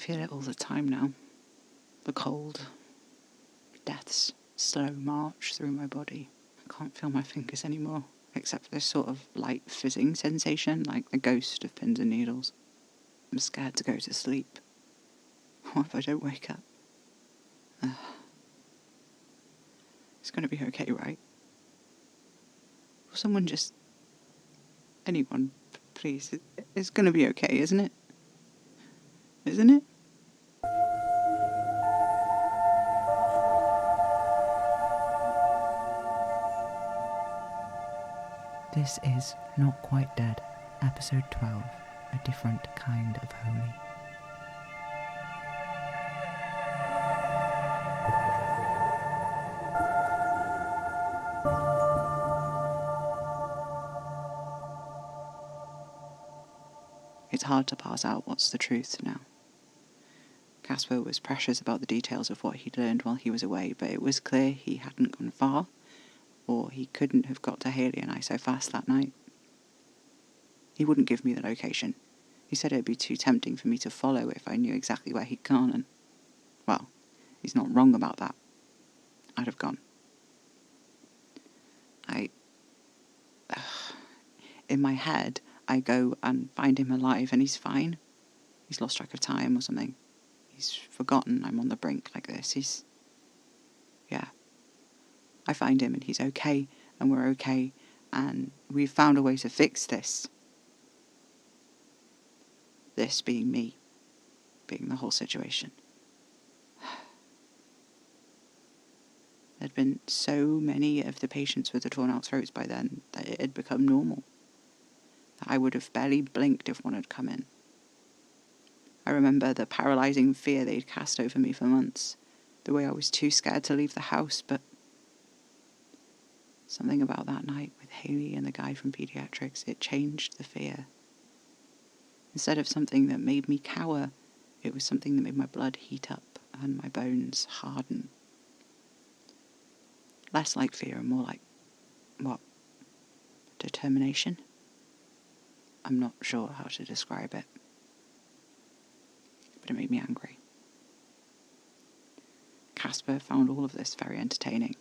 feel it all the time now. The cold. Death's slow march through my body. I can't feel my fingers anymore, except for this sort of light fizzing sensation, like the ghost of pins and needles. I'm scared to go to sleep. What if I don't wake up? It's going to be okay, right? Will someone just... Anyone, please. It's going to be okay, isn't it? Isn't it? This is Not Quite Dead, episode 12, A Different Kind of Holy. It's hard to parse out what's the truth now. Casper was precious about the details of what he'd learned while he was away, but it was clear he hadn't gone far, or he couldn't have got to Haley and I so fast that night. He wouldn't give me the location. He said it'd be too tempting for me to follow if I knew exactly where he'd gone, and, well, he's not wrong about that. I'd have gone. In my head, I go and find him alive and he's fine. He's lost track of time or something. He's forgotten I'm on the brink like this. Yeah. I find him and he's okay, and we're okay, and we've found a way to fix this. This being me, being the whole situation. There'd been so many of the patients with the torn out throats by then that it had become normal. That I would have barely blinked if one had come in. I remember the paralysing fear they'd cast over me for months, the way I was too scared to leave the house, but something about that night with Haley and the guy from paediatrics, it changed the fear. Instead of something that made me cower, it was something that made my blood heat up and my bones harden. Less like fear and more like, determination? I'm not sure how to describe it, but it made me angry. Casper found all of this very entertaining.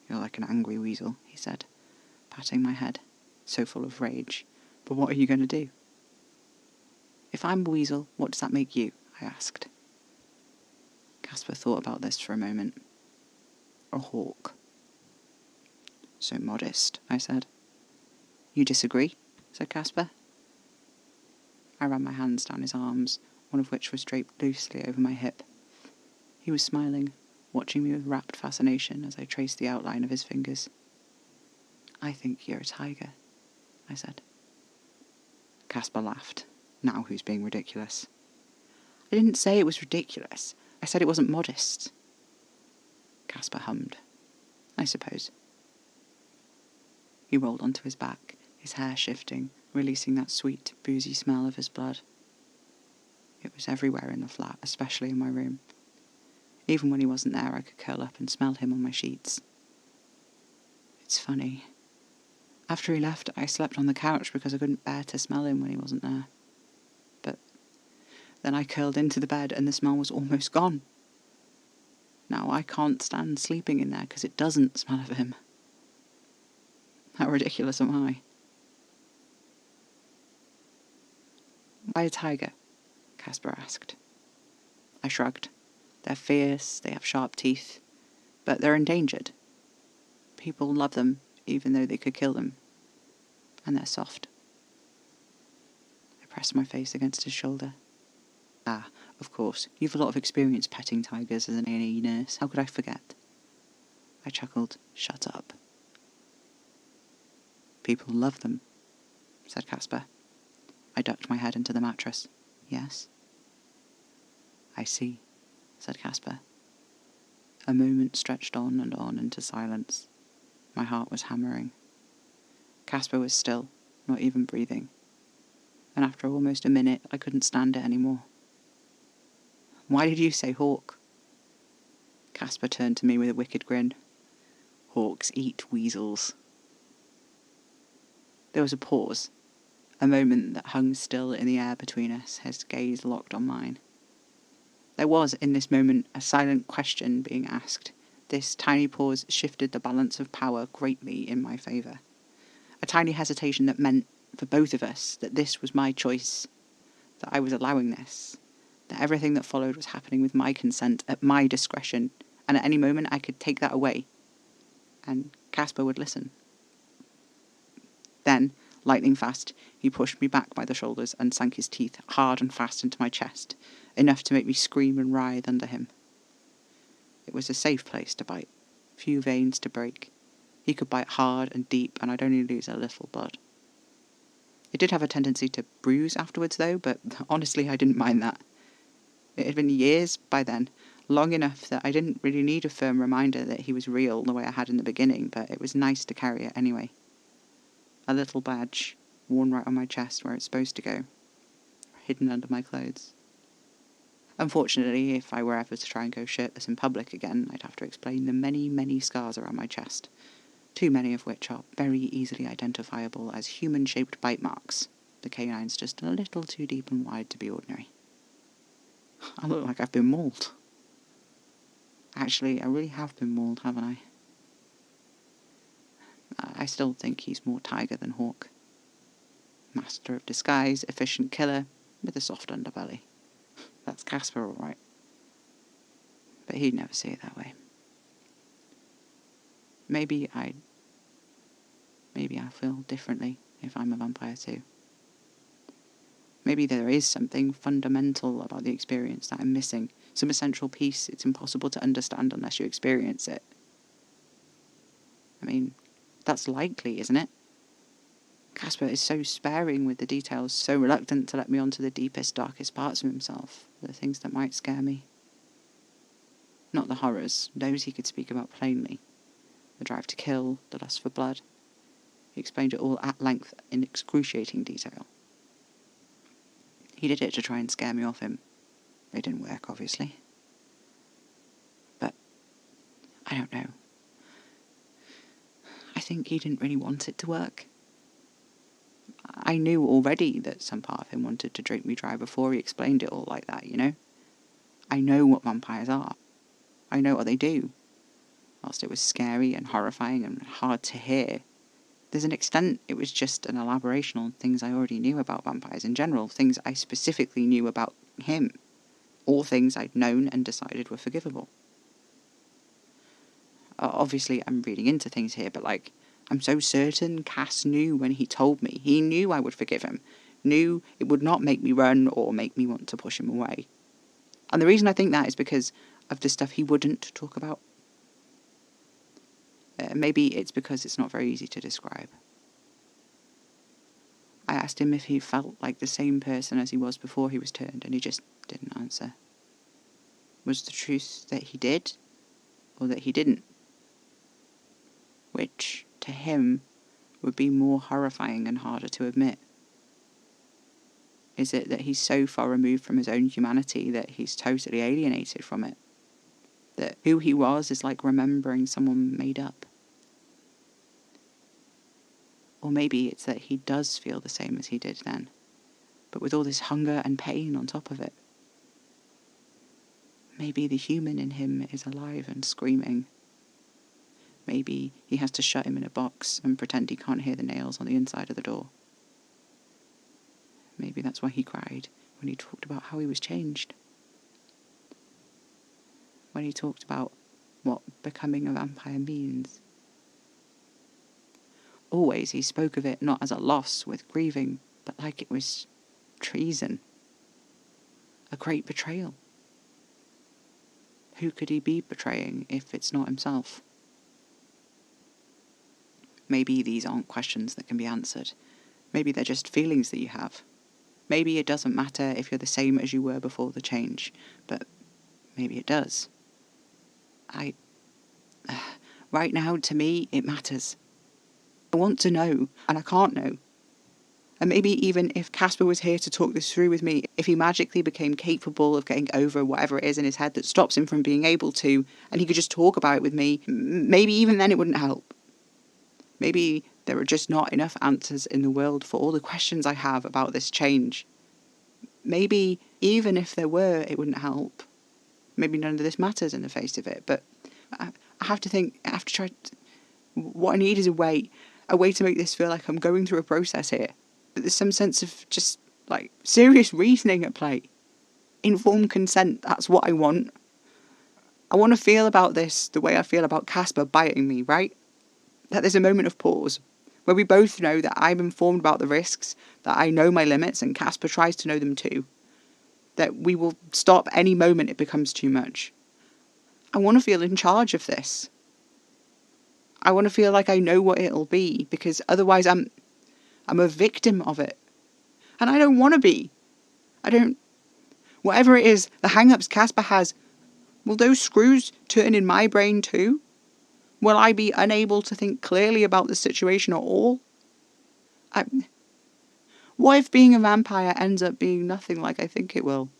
You're like an angry weasel, he said, patting my head, so full of rage. But what are you going to do? If I'm a weasel, what does that make you? I asked. Casper thought about this for a moment. A hawk. So modest, I said. You disagree? Said Casper. I ran my hands down his arms, one of which was draped loosely over my hip. He was smiling, watching me with rapt fascination as I traced the outline of his fingers. I think you're a tiger, I said. Casper laughed. Now who's being ridiculous? I didn't say it was ridiculous. I said it wasn't modest. Casper hummed. I suppose. He rolled onto his back, his hair shifting, releasing that sweet, boozy smell of his blood. It was everywhere in the flat, especially in my room. Even when he wasn't there, I could curl up and smell him on my sheets. It's funny. After he left, I slept on the couch because I couldn't bear to smell him when he wasn't there. But then I curled into the bed and the smell was almost gone. Now I can't stand sleeping in there because it doesn't smell of him. How ridiculous am I? Why a tiger? Casper asked. I shrugged. They're fierce, they have sharp teeth, but they're endangered. People love them, even though they could kill them. And they're soft. I pressed my face against his shoulder. Ah, of course, you've a lot of experience petting tigers as an A&E nurse. How could I forget? I chuckled. Shut up. People love them, said Casper. I ducked my head into the mattress. Yes. I see, said Casper. A moment stretched on and on into silence. My heart was hammering. Casper was still, not even breathing. And after almost a minute, I couldn't stand it anymore. Why did you say hawk? Casper turned to me with a wicked grin. Hawks eat weasels. There was a pause, a moment that hung still in the air between us, his gaze locked on mine. There was, in this moment, a silent question being asked. This tiny pause shifted the balance of power greatly in my favour. A tiny hesitation that meant, for both of us, that this was my choice, that I was allowing this, that everything that followed was happening with my consent, at my discretion, and at any moment I could take that away, and Caspar would listen. Then, lightning fast, he pushed me back by the shoulders and sank his teeth hard and fast into my chest, enough to make me scream and writhe under him. It was a safe place to bite, few veins to break. He could bite hard and deep, and I'd only lose a little blood. It did have a tendency to bruise afterwards, though, but honestly I didn't mind that. It had been years by then, long enough that I didn't really need a firm reminder that he was real the way I had in the beginning, but it was nice to carry it anyway. A little badge, worn right on my chest where it's supposed to go, hidden under my clothes. Unfortunately, if I were ever to try and go shirtless in public again, I'd have to explain the many, many scars around my chest, too many of which are very easily identifiable as human-shaped bite marks, the canines just a little too deep and wide to be ordinary. I look like I've been mauled. Actually, I really have been mauled, haven't I? I still think he's more tiger than hawk. Master of disguise, efficient killer, with a soft underbelly. That's Caspar, all right. But he'd never see it that way. Maybe I feel differently if I'm a vampire too. Maybe there is something fundamental about the experience that I'm missing, some essential piece it's impossible to understand unless you experience it. I mean, that's likely, isn't it? Caspar is so sparing with the details, so reluctant to let me onto the deepest, darkest parts of himself, the things that might scare me. Not the horrors, those he could speak about plainly. The drive to kill, the lust for blood. He explained it all at length in excruciating detail. He did it to try and scare me off him. It didn't work, obviously. But I don't know. I think he didn't really want it to work. I knew already that some part of him wanted to drink me dry before he explained it all like that, you know? I know what vampires are. I know what they do. Whilst it was scary and horrifying and hard to hear, there's an extent it was just an elaboration on things I already knew about vampires in general, things I specifically knew about him, or things I'd known and decided were forgivable. Obviously, I'm reading into things here, but I'm so certain Cass knew when he told me. He knew I would forgive him, knew it would not make me run or make me want to push him away. And the reason I think that is because of the stuff he wouldn't talk about. Maybe it's because it's not very easy to describe. I asked him if he felt like the same person as he was before he was turned, and he just didn't answer. Was the truth that he did, or that he didn't? Which, to him, would be more horrifying and harder to admit. Is it that he's so far removed from his own humanity that he's totally alienated from it? That who he was is like remembering someone made up? Or maybe it's that he does feel the same as he did then, but with all this hunger and pain on top of it. Maybe the human in him is alive and screaming. Maybe he has to shut him in a box and pretend he can't hear the nails on the inside of the door. Maybe that's why he cried when he talked about how he was changed. When he talked about what becoming a vampire means. Always he spoke of it not as a loss with grieving, but like it was treason. A great betrayal. Who could he be betraying if it's not himself? Maybe these aren't questions that can be answered. Maybe they're just feelings that you have. Maybe it doesn't matter if you're the same as you were before the change, but maybe it does. Right now, to me, it matters. I want to know, and I can't know. And maybe even if Caspar was here to talk this through with me, if he magically became capable of getting over whatever it is in his head that stops him from being able to, and he could just talk about it with me, maybe even then it wouldn't help. Maybe there are just not enough answers in the world for all the questions I have about this change. Maybe even if there were, it wouldn't help. maybe none of this matters in the face of it, but I have to think, I have to try, what I need is a way to make this feel like I'm going through a process here, that there's some sense of just, like, serious reasoning at play. Informed consent, that's what I want. I want to feel about this the way I feel about Casper biting me, right? That there's a moment of pause, where we both know that I'm informed about the risks, that I know my limits, and Casper tries to know them too. That we will stop any moment it becomes too much. I want to feel in charge of this. I want to feel like I know what it'll be, because otherwise I'm a victim of it. And I don't want to be. Whatever it is, the hang-ups Casper has, will those screws turn in my brain too? Will I be unable to think clearly about the situation at all? What if being a vampire ends up being nothing like I think it will?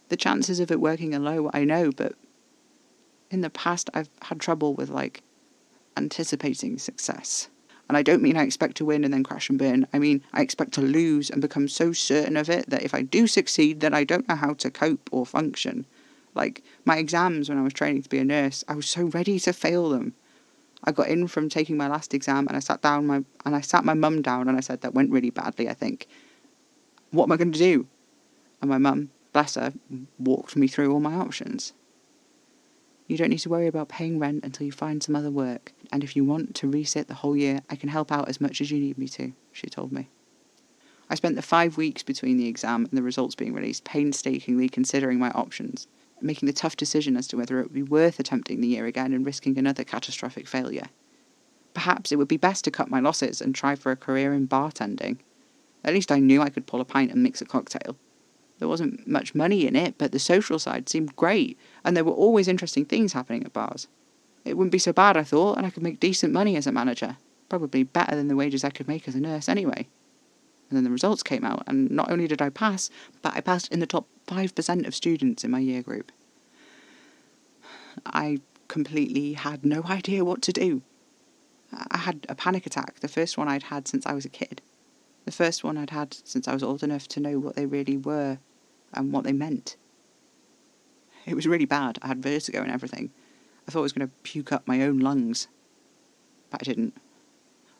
The chances of it working are low, I know, but in the past I've had trouble with, like, anticipating success. And I don't mean I expect to win and then crash and burn. I mean I expect to lose and become so certain of it that if I do succeed, then I don't know how to cope or function. Like, my exams when I was training to be a nurse, I was so ready to fail them. I got in from taking my last exam and I sat my mum down and I said, that went really badly, I think. What am I going to do? And my mum, bless her, walked me through all my options. You don't need to worry about paying rent until you find some other work. And if you want to resit the whole year, I can help out as much as you need me to, she told me. I spent the 5 weeks between the exam and the results being released painstakingly considering my options, making the tough decision as to whether it would be worth attempting the year again and risking another catastrophic failure. Perhaps it would be best to cut my losses and try for a career in bartending. At least I knew I could pull a pint and mix a cocktail. There wasn't much money in it, but the social side seemed great, and there were always interesting things happening at bars. It wouldn't be so bad, I thought, and I could make decent money as a manager. Probably better than the wages I could make as a nurse anyway. And then the results came out, and not only did I pass, but I passed in the top 5% of students in my year group. I completely had no idea what to do. I had a panic attack, the first one I'd had since I was a kid. The first one I'd had since I was old enough to know what they really were and what they meant. It was really bad. I had vertigo and everything. I thought I was going to puke up my own lungs. But I didn't.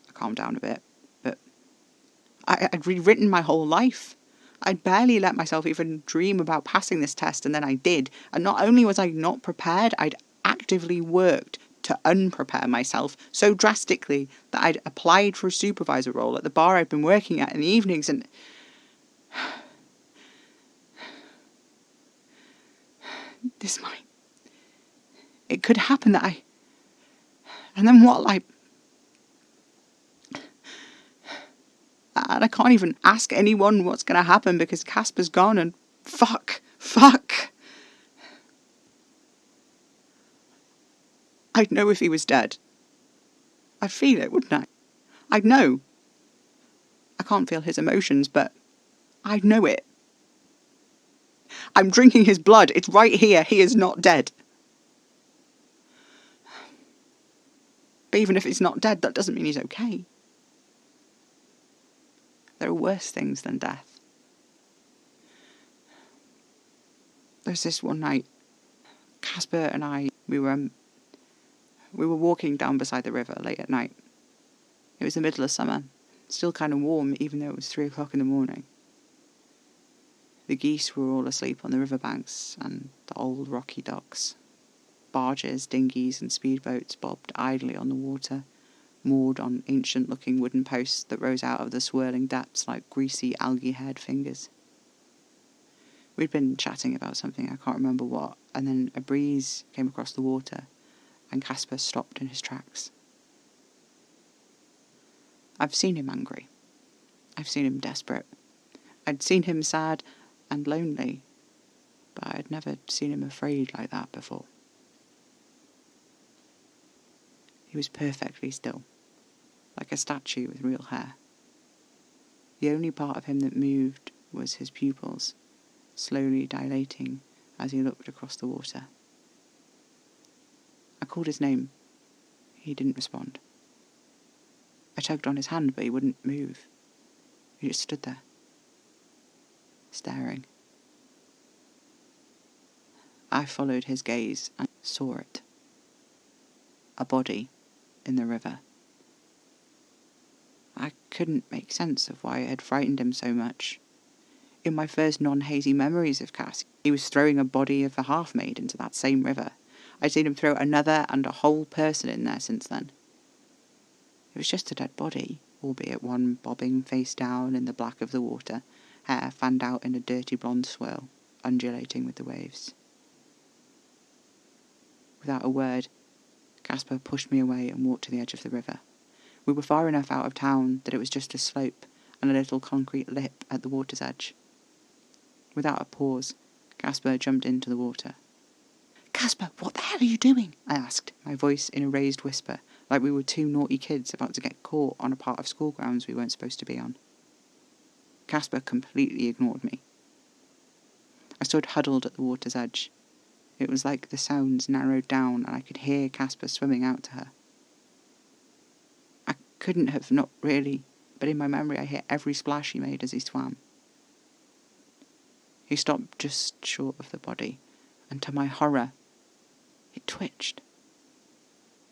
I calmed down a bit. But I'd rewritten my whole life. I'd barely let myself even dream about passing this test, and then I did. And not only was I not prepared, I'd actively worked to unprepare myself so drastically that I'd applied for a supervisor role at the bar I'd been working at in the evenings, and it could happen that and then what, like, and I can't even ask anyone what's going to happen because Casper's gone, and fuck. I'd know if he was dead. I'd feel it, wouldn't I? I'd know. I can't feel his emotions, but I'd know it. I'm drinking his blood. It's right here. He is not dead. But even if he's not dead, that doesn't mean he's okay. There are worse things than death. There's this one night, Casper and I, we were walking down beside the river late at night. It was the middle of summer, still kind of warm even though it was 3 o'clock in the morning. The geese were all asleep on the riverbanks and the old rocky docks. Barges, dinghies and speedboats bobbed idly on the water, moored on ancient-looking wooden posts that rose out of the swirling depths like greasy, algae-haired fingers. We'd been chatting about something, I can't remember what, and then a breeze came across the water, and Casper stopped in his tracks. I've seen him angry. I've seen him desperate. I'd seen him sad and lonely, but I'd never seen him afraid like that before. He was perfectly still, like a statue with real hair. The only part of him that moved was his pupils, slowly dilating as he looked across the water. I called his name. He didn't respond. I tugged on his hand, but he wouldn't move. He just stood there, staring. I followed his gaze and saw it. A body in the river. I couldn't make sense of why it had frightened him so much. In my first non-hazy memories of Cass, he was throwing a body of a half-maid into that same river. I'd seen him throw another and a whole person in there since then. It was just a dead body, albeit one bobbing face down in the black of the water, hair fanned out in a dirty blonde swirl, undulating with the waves. Without a word, Caspar pushed me away and walked to the edge of the river. We were far enough out of town that it was just a slope and a little concrete lip at the water's edge. Without a pause, Caspar jumped into the water. "Caspar, what the hell are you doing?" I asked, my voice in a raised whisper, like we were two naughty kids about to get caught on a part of school grounds we weren't supposed to be on. Caspar completely ignored me. I stood huddled at the water's edge. It was like the sounds narrowed down and I could hear Caspar swimming out to her. I couldn't have, not really, but in my memory I hear every splash he made as he swam. He stopped just short of the body, and to my horror, it twitched.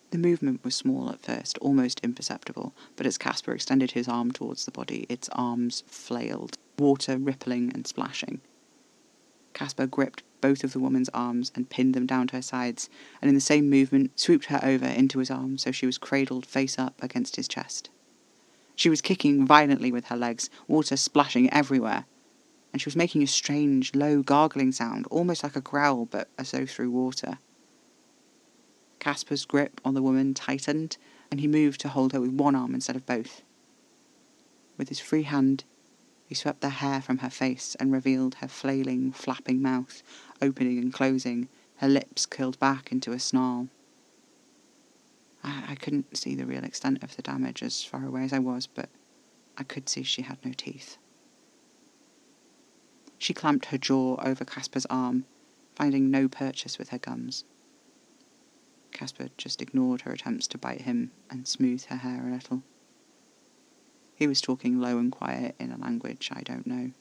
The movement was small at first, almost imperceptible, but as Caspar extended his arm towards the body, its arms flailed, water rippling and splashing. Caspar gripped both of the woman's arms and pinned them down to her sides, and in the same movement swooped her over into his arms so she was cradled face up against his chest. She was kicking violently with her legs, water splashing everywhere, and she was making a strange, low gargling sound, almost like a growl, but as though through water. Caspar's grip on the woman tightened, and he moved to hold her with one arm instead of both. With his free hand, he swept the hair from her face and revealed her flailing, flapping mouth, opening and closing, her lips curled back into a snarl. I couldn't see the real extent of the damage as far away as I was, but I could see she had no teeth. She clamped her jaw over Caspar's arm, finding no purchase with her gums. Caspar just ignored her attempts to bite him and smoothed her hair a little. He was talking low and quiet in a language I don't know.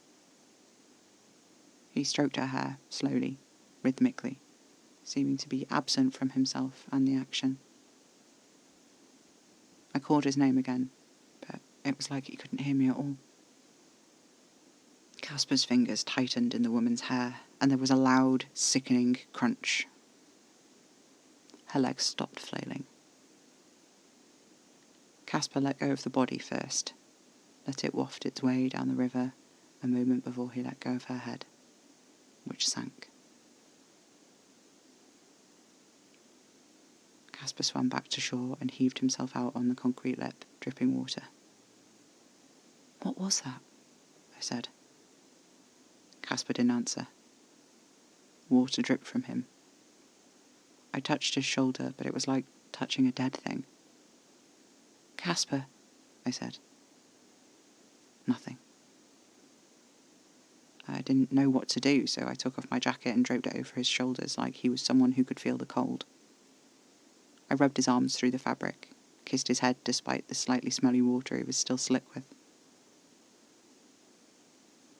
He stroked her hair, slowly, rhythmically, seeming to be absent from himself and the action. I called his name again, but it was like he couldn't hear me at all. Caspar's fingers tightened in the woman's hair, and there was a loud, sickening crunch. Her legs stopped flailing. Caspar let go of the body first, let it waft its way down the river a moment before he let go of her head, which sank. Caspar swam back to shore and heaved himself out on the concrete lip, dripping water. "What was that?" I said. Caspar didn't answer. Water dripped from him. I touched his shoulder, but it was like touching a dead thing. "Caspar," I said. Nothing. I didn't know what to do, so I took off my jacket and draped it over his shoulders like he was someone who could feel the cold. I rubbed his arms through the fabric, kissed his head despite the slightly smelly water he was still slick with.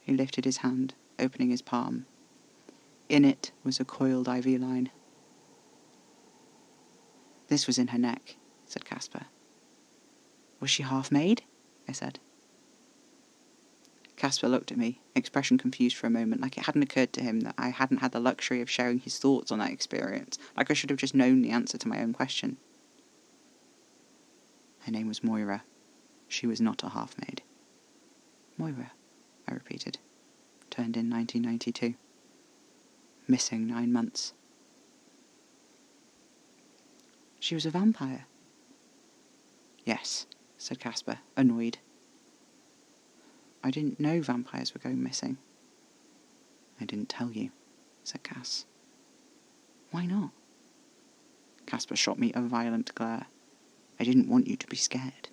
He lifted his hand, opening his palm. In it was a coiled IV line. "This was in her neck," said Caspar. "Was she half-made?" I said. Caspar looked at me, expression confused for a moment, like it hadn't occurred to him that I hadn't had the luxury of sharing his thoughts on that experience, like I should have just known the answer to my own question. "Her name was Moira. She was not a half-maid." "Moira," I repeated. "Turned in 1992. Missing 9 months." "She was a vampire?" "Yes," said Caspar, annoyed. "I didn't know vampires were going missing." "I didn't tell you," said Cass. "Why not?" Caspar shot me a violent glare. "I didn't want you to be scared."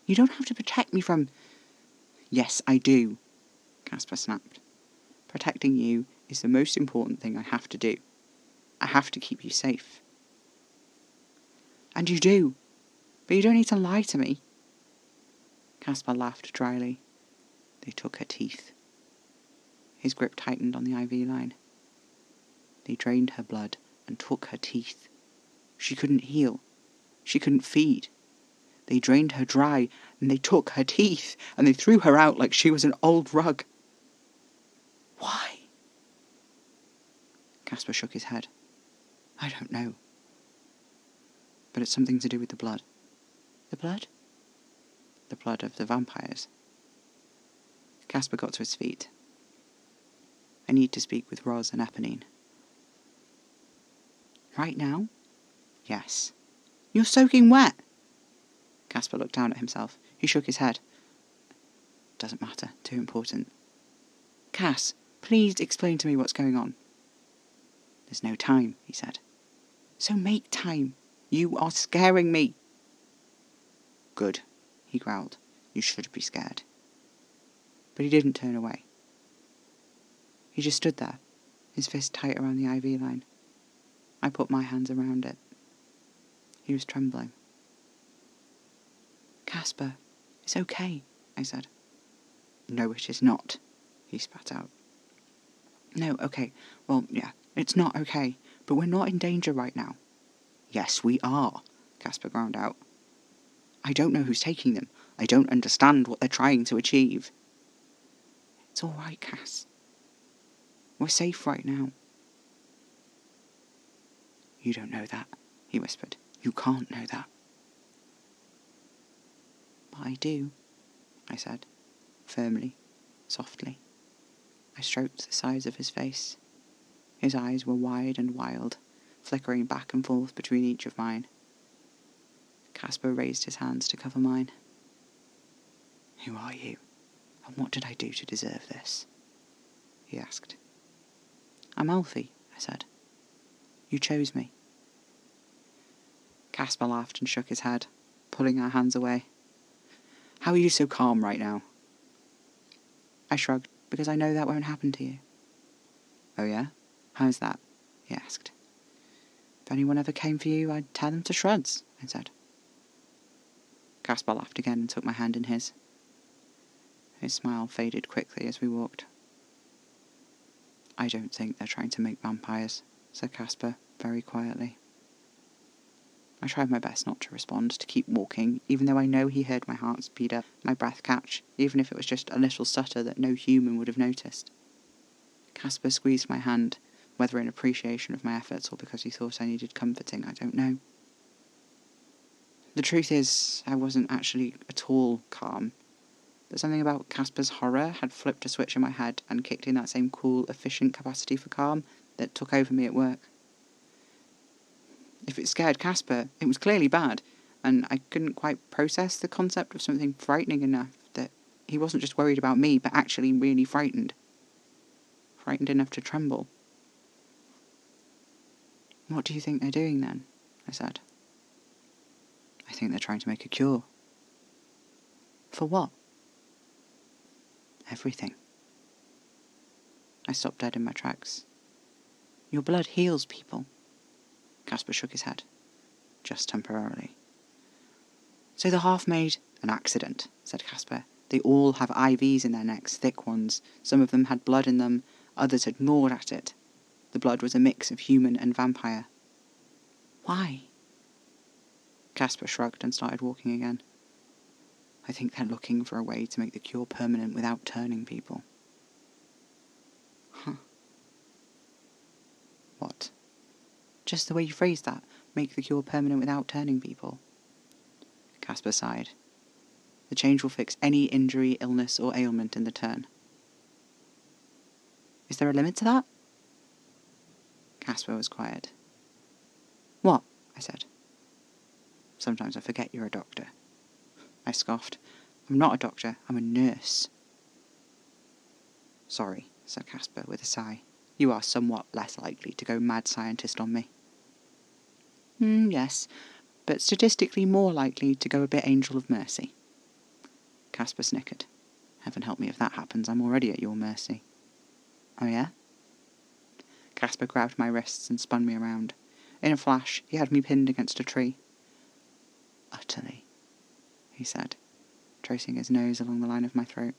"You don't have to protect me from—" "Yes, I do," Caspar snapped. "Protecting you is the most important thing I have to do. I have to keep you safe." "And you do. But you don't need to lie to me." Caspar laughed dryly. "They took her teeth." His grip tightened on the IV line. They drained her blood and took her teeth. She couldn't heal. She couldn't feed. They drained her dry, and they took her teeth, and they threw her out like she was an old rug. Why? Casper shook his head. I don't know. But it's something to do with the blood. The blood? The blood of the vampires. Casper got to his feet. I need to speak with Roz and Eponine. Right now? Yes. You're soaking wet! Casper looked down at himself. He shook his head. Doesn't matter. Too important. Cass, please explain to me what's going on. There's no time, he said. So make time. You are scaring me. Good, he growled. You should be scared. But he didn't turn away. He just stood there, his fist tight around the IV line. I put my hands around it. He was trembling. Casper, it's okay, I said. No, it is not, he spat out. No, okay, well, yeah, it's not okay, but we're not in danger right now. Yes, we are, Casper ground out. I don't know who's taking them. I don't understand what they're trying to achieve. It's all right, Cass. We're safe right now. You don't know that, he whispered. You can't know that. But I do, I said, firmly, softly. I stroked the sides of his face. His eyes were wide and wild, flickering back and forth between each of mine. Casper raised his hands to cover mine. Who are you, and what did I do to deserve this? He asked. I'm Alfie, I said. You chose me. Casper laughed and shook his head, pulling our hands away. How are you so calm right now? I shrugged, because I know that won't happen to you. Oh yeah? How's that? He asked. If anyone ever came for you, I'd tear them to shreds, I said. Casper laughed again and took my hand in his. His smile faded quickly as we walked. I don't think they're trying to make vampires, said Casper, very quietly. I tried my best not to respond, to keep walking, even though I know he heard my heart speed up, my breath catch, even if it was just a little stutter that no human would have noticed. Casper squeezed my hand, whether in appreciation of my efforts or because he thought I needed comforting, I don't know. The truth is, I wasn't actually at all calm, but something about Casper's horror had flipped a switch in my head and kicked in that same cool, efficient capacity for calm that took over me at work. If it scared Casper, it was clearly bad, and I couldn't quite process the concept of something frightening enough that he wasn't just worried about me, but actually really frightened. Frightened enough to tremble. What do you think they're doing then? I said. I think they're trying to make a cure. For what? Everything. I stopped dead in my tracks. Your blood heals people. Casper shook his head. Just temporarily. So the half-made... An accident, said Casper. They all have IVs in their necks, thick ones. Some of them had blood in them, others had gnawed at it. The blood was a mix of human and vampire. Why? Casper shrugged and started walking again. I think they're looking for a way to make the cure permanent without turning people. Huh. What? Just the way you phrased that. Make the cure permanent without turning people. Casper sighed. The change will fix any injury, illness, or ailment in the turn. Is there a limit to that? Casper was quiet. What? I said. Sometimes I forget you're a doctor. I scoffed. I'm not a doctor, I'm a nurse. Sorry, said Casper with a sigh. You are somewhat less likely to go mad scientist on me. Yes, but statistically more likely to go a bit angel of mercy. Casper snickered. Heaven help me if that happens, I'm already at your mercy. Oh yeah? Casper grabbed my wrists and spun me around. In a flash, he had me pinned against a tree. Utterly, he said, tracing his nose along the line of my throat.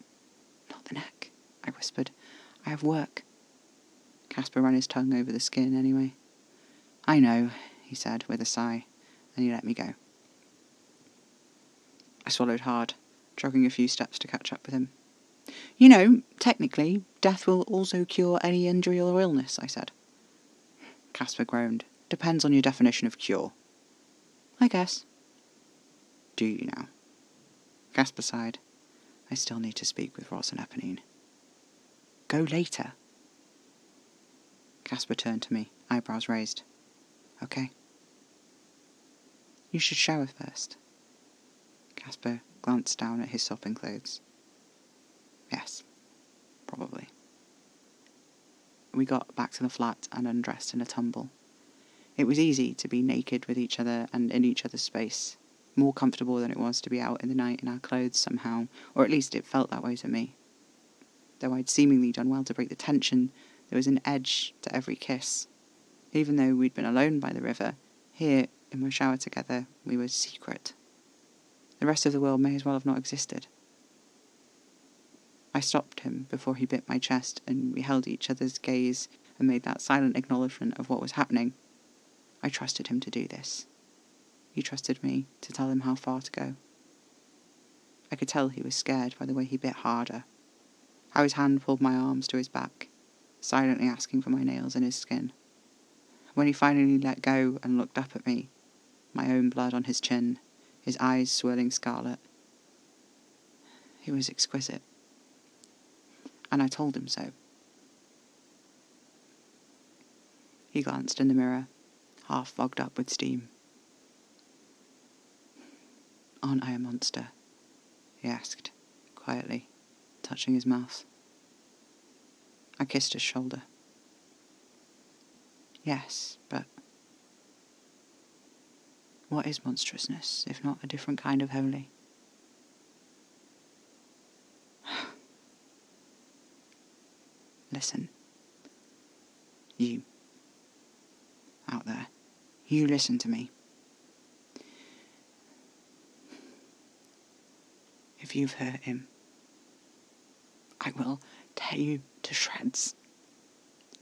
Not the neck, I whispered. I have work. Casper ran his tongue over the skin anyway. "I know," he said with a sigh, and he let me go. I swallowed hard, jogging a few steps to catch up with him. "You know, technically, death will also cure any injury or illness," I said. Casper groaned. "Depends on your definition of cure." "I guess." "Do you now?" Casper sighed. "I still need to speak with Ross and Eponine." "Go later." Casper turned to me, eyebrows raised. "Okay." "You should shower first." Casper glanced down at his sopping clothes. "Yes, probably." We got back to the flat and undressed in a tumble. It was easy to be naked with each other and in each other's space, more comfortable than it was to be out in the night in our clothes somehow, or at least it felt that way to me. Though I'd seemingly done well to break the tension, there was an edge to every kiss. Even though we'd been alone by the river, here, in my shower together, we were secret. The rest of the world may as well have not existed. I stopped him before he bit my chest, and we held each other's gaze and made that silent acknowledgement of what was happening. I trusted him to do this. He trusted me to tell him how far to go. I could tell he was scared by the way he bit harder, how his hand pulled my arms to his back, silently asking for my nails in his skin. When he finally let go and looked up at me, my own blood on his chin, his eyes swirling scarlet, he was exquisite. And I told him so. He glanced in the mirror, half fogged up with steam. "Aren't I a monster?" he asked, quietly, touching his mouth. I kissed his shoulder. "Yes, but what is monstrousness, if not a different kind of holy?" "Listen. You. Out there. You listen to me. If you've hurt him, I will tear you to shreds.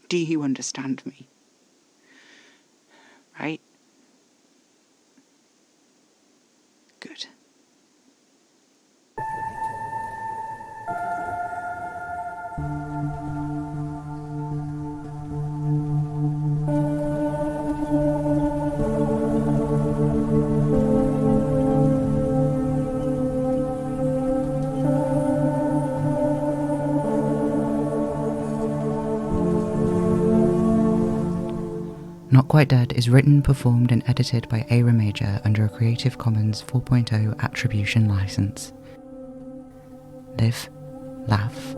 Do you understand me? Right? Good." Not Quite Dead is written, performed and edited by A. Remager under a Creative Commons 4.0 Attribution license. Live, laugh,